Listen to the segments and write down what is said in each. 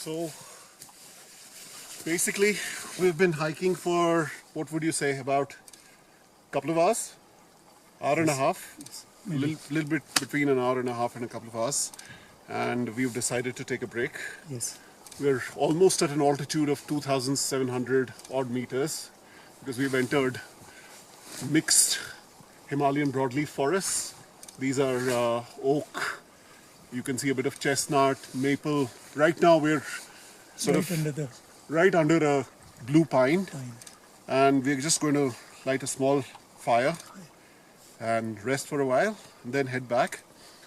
So basically we've been hiking for, what would you say, about a couple of hours? Hour and a half? A little bit between an hour and a half and a couple of hours. And we've decided to take a break. Yes. We're almost at an altitude of 2,700 odd meters because we've entered mixed Himalayan broadleaf forests. These are oak. You can see a bit of chestnut, maple. Right now we're right under a blue pine. And we're just going to light a small fire and rest for a while and then head back.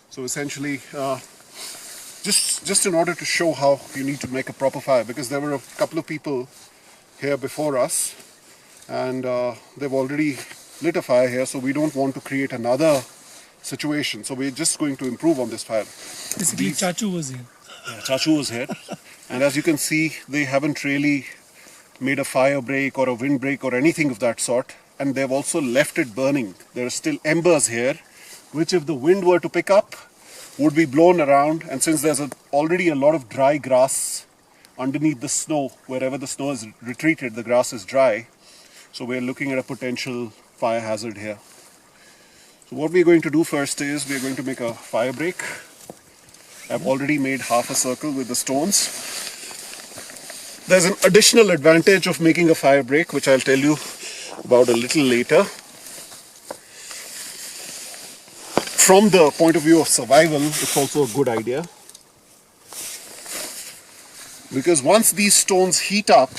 So essentially, just in order to show how you need to make a proper fire, because there were a couple of people here before us and they've already lit a fire here, so we don't want to create another situation. So we're just going to improve on this fire. Basically, Chachu was here. Yeah, Chachu was here. And as you can see, they haven't really made a fire break or a wind break or anything of that sort. And they've also left it burning. There are still embers here, which if the wind were to pick up, would be blown around. And since there's already a lot of dry grass underneath the snow, wherever the snow is retreated, the grass is dry. So we're looking at a potential fire hazard here. So what we're going to do first is we're going to make a fire break. I've already made half a circle with the stones. There's an additional advantage of making a fire break, which I'll tell you about a little later. From the point of view of survival, it's also a good idea. Because once these stones heat up,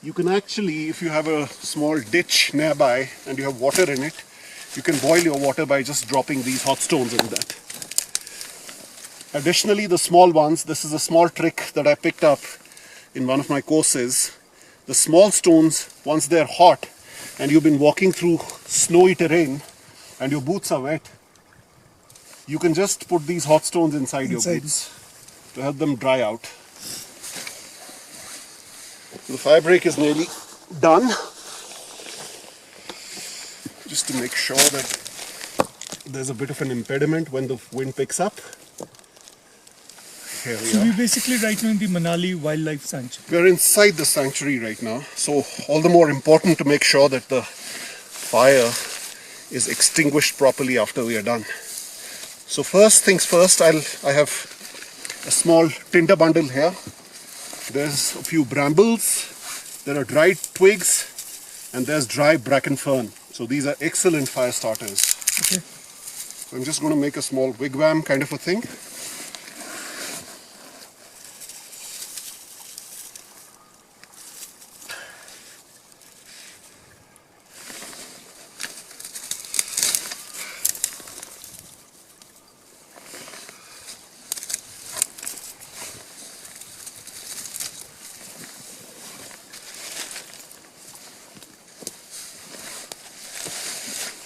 you can actually, if you have a small ditch nearby and you have water in it, you can boil your water by just dropping these hot stones in that. Additionally, the small ones, this is a small trick that I picked up in one of my courses. The small stones, once they're hot and you've been walking through snowy terrain and your boots are wet, you can just put these hot stones inside your boots to help them dry out. The fire break is nearly done. Just to make sure that there's a bit of an impediment when the wind picks up. Here we So are. we're basically right now in the Manali Wildlife Sanctuary. We're inside the sanctuary right now, so all the more important to make sure that the fire is extinguished properly after we are done. So first things first, I have a small tinder bundle here. There's a few brambles, there are dried twigs, and there's dry bracken fern. So these are excellent fire starters. Okay. So I'm just going to make a small wigwam kind of a thing.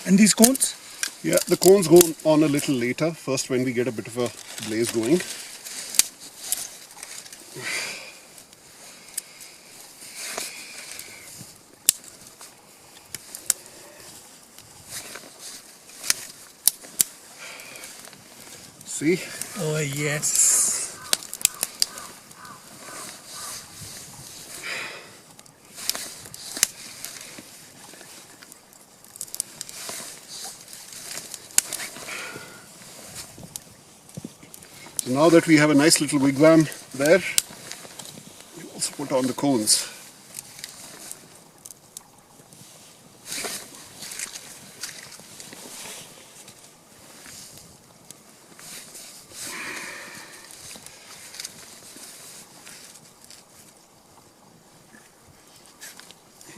And these cones? Yeah, the cones go on a little later, first when we get a bit of a blaze going. See? Oh yes. So now that we have a nice little wigwam there, we also put on the cones.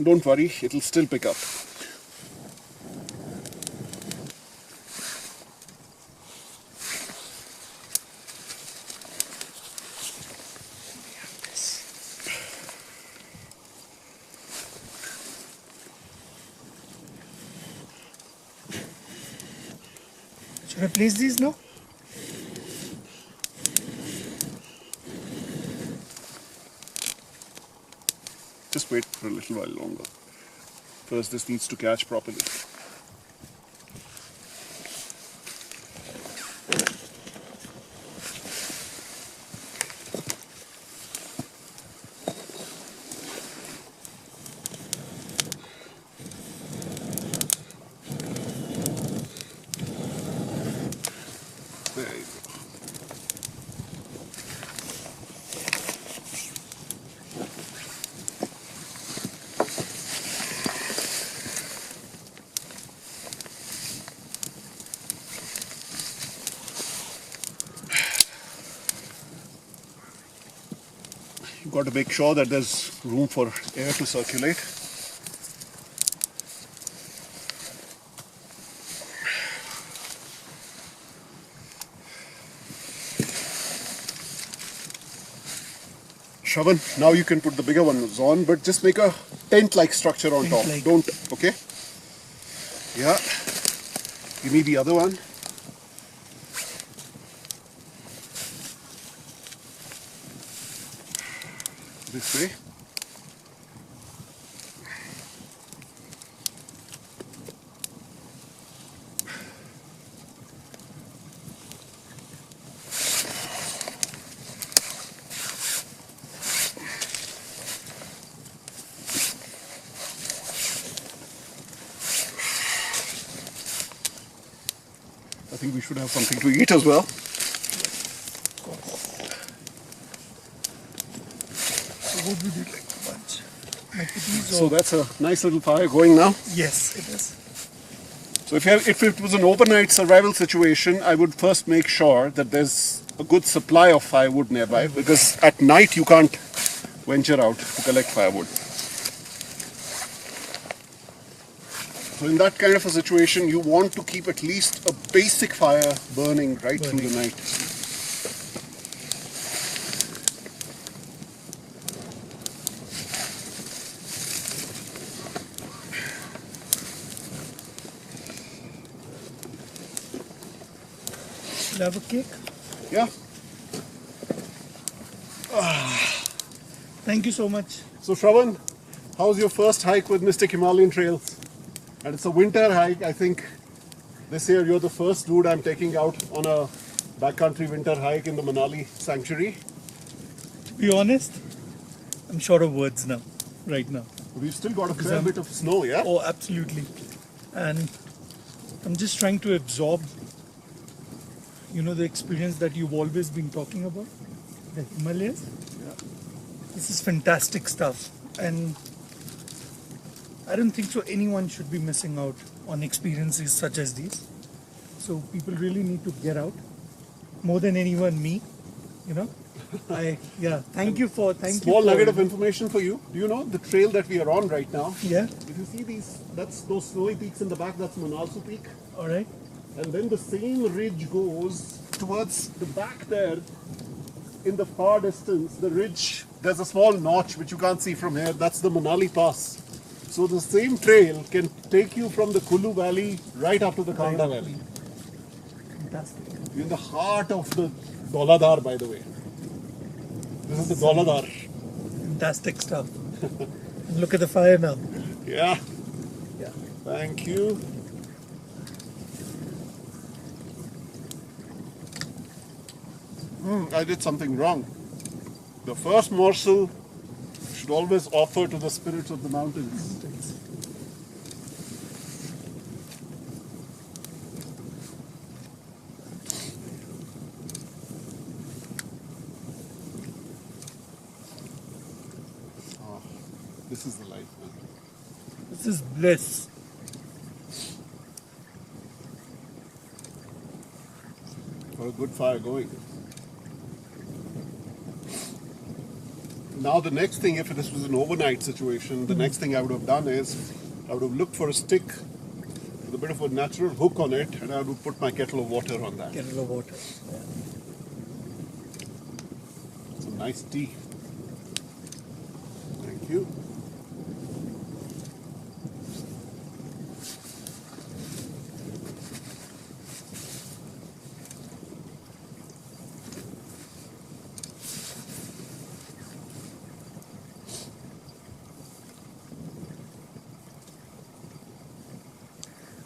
Don't worry, it'll still pick up. Should I place these now? Just wait for a little while longer. First, this needs to catch properly. got to make sure that there's room for air to circulate. Shravan, now you can put the bigger ones on, but just make a tent-like structure on top. Tent-like. Don't, okay? Yeah. Give me the other one. This way. I think we should have something to eat as well. So what would you like to bunch? Like these So or... that's a nice little fire going now. Yes, it is. So if it was an overnight survival situation, I would first make sure that there's a good supply of firewood nearby, because at night you can't venture out to collect firewood. So in that kind of a situation, you want to keep at least a basic fire burning right through the night. You'll have a cake? Yeah. Thank you so much. So Shravan, how's your first hike with Mystic Himalayan Trails? And it's a winter hike. I think this year you're the first dude I'm taking out on a backcountry winter hike in the Manali sanctuary. To be honest, I'm short of words now, right now. We've still got a fair bit of snow, yeah? Oh, absolutely. And I'm just trying to absorb, the experience that you've always been talking about, the Himalayas. Yeah. This is fantastic stuff. And I don't think so anyone should be missing out on experiences such as these. So people really need to get out. More than anyone, me. Thank you for... Small nugget of information for you. Do you know the trail that we are on right now? Yeah, If you see those snowy peaks in the back, that's Manalsu Peak. alright. And then the same ridge goes towards the back there. In the far distance, the ridge, there's a small notch which you can't see from here. That's the Manali Pass. So the same trail can take you from the Kulu Valley right up to the Kanda Valley. Fantastic. You're in the heart of the Dauladar, by the way. This is the Dauladar. Fantastic stuff. And look at the fire now. Yeah. Yeah. Thank you. I did something wrong. The first morsel should always offer to the spirits of the mountains. Oh, this is the life, man. This is bliss. Got a good fire going. Now the next thing, if this was an overnight situation, the next thing I would have done is I would have looked for a stick with a bit of a natural hook on it, and I would put my kettle of water on that. Kettle of water. Some nice tea. Thank you.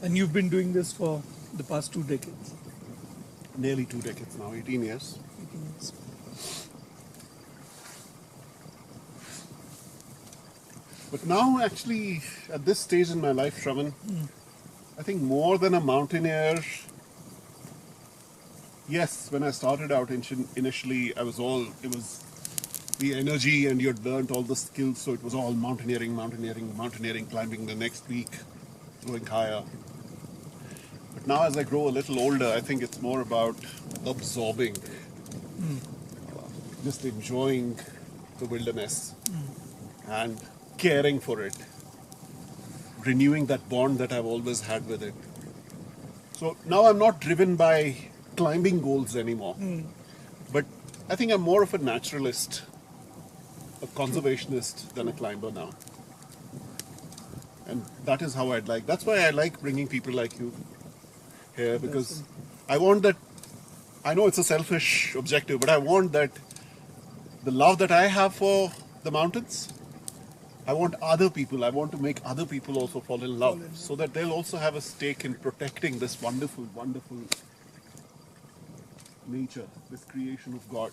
And you've been doing this for the past 2 decades. Nearly 2 decades now, 18 years. 18 years. But now, actually, at this stage in my life, Shravan, I think more than a mountaineer. Yes, when I started out initially, it was the energy, and you'd learnt all the skills, so it was all mountaineering, climbing the next peak, going higher. But now as I grow a little older, I think it's more about absorbing, just enjoying the wilderness and caring for it, renewing that bond that I've always had with it. So now I'm not driven by climbing goals anymore, but I think I'm more of a naturalist, a conservationist than a climber now. And that is how that's why I like bringing people like you here, because I want that. I know it's a selfish objective, but I want that the love that I have for the mountains, I want to make other people also fall in love, so that they'll also have a stake in protecting this wonderful, wonderful nature, this creation of God.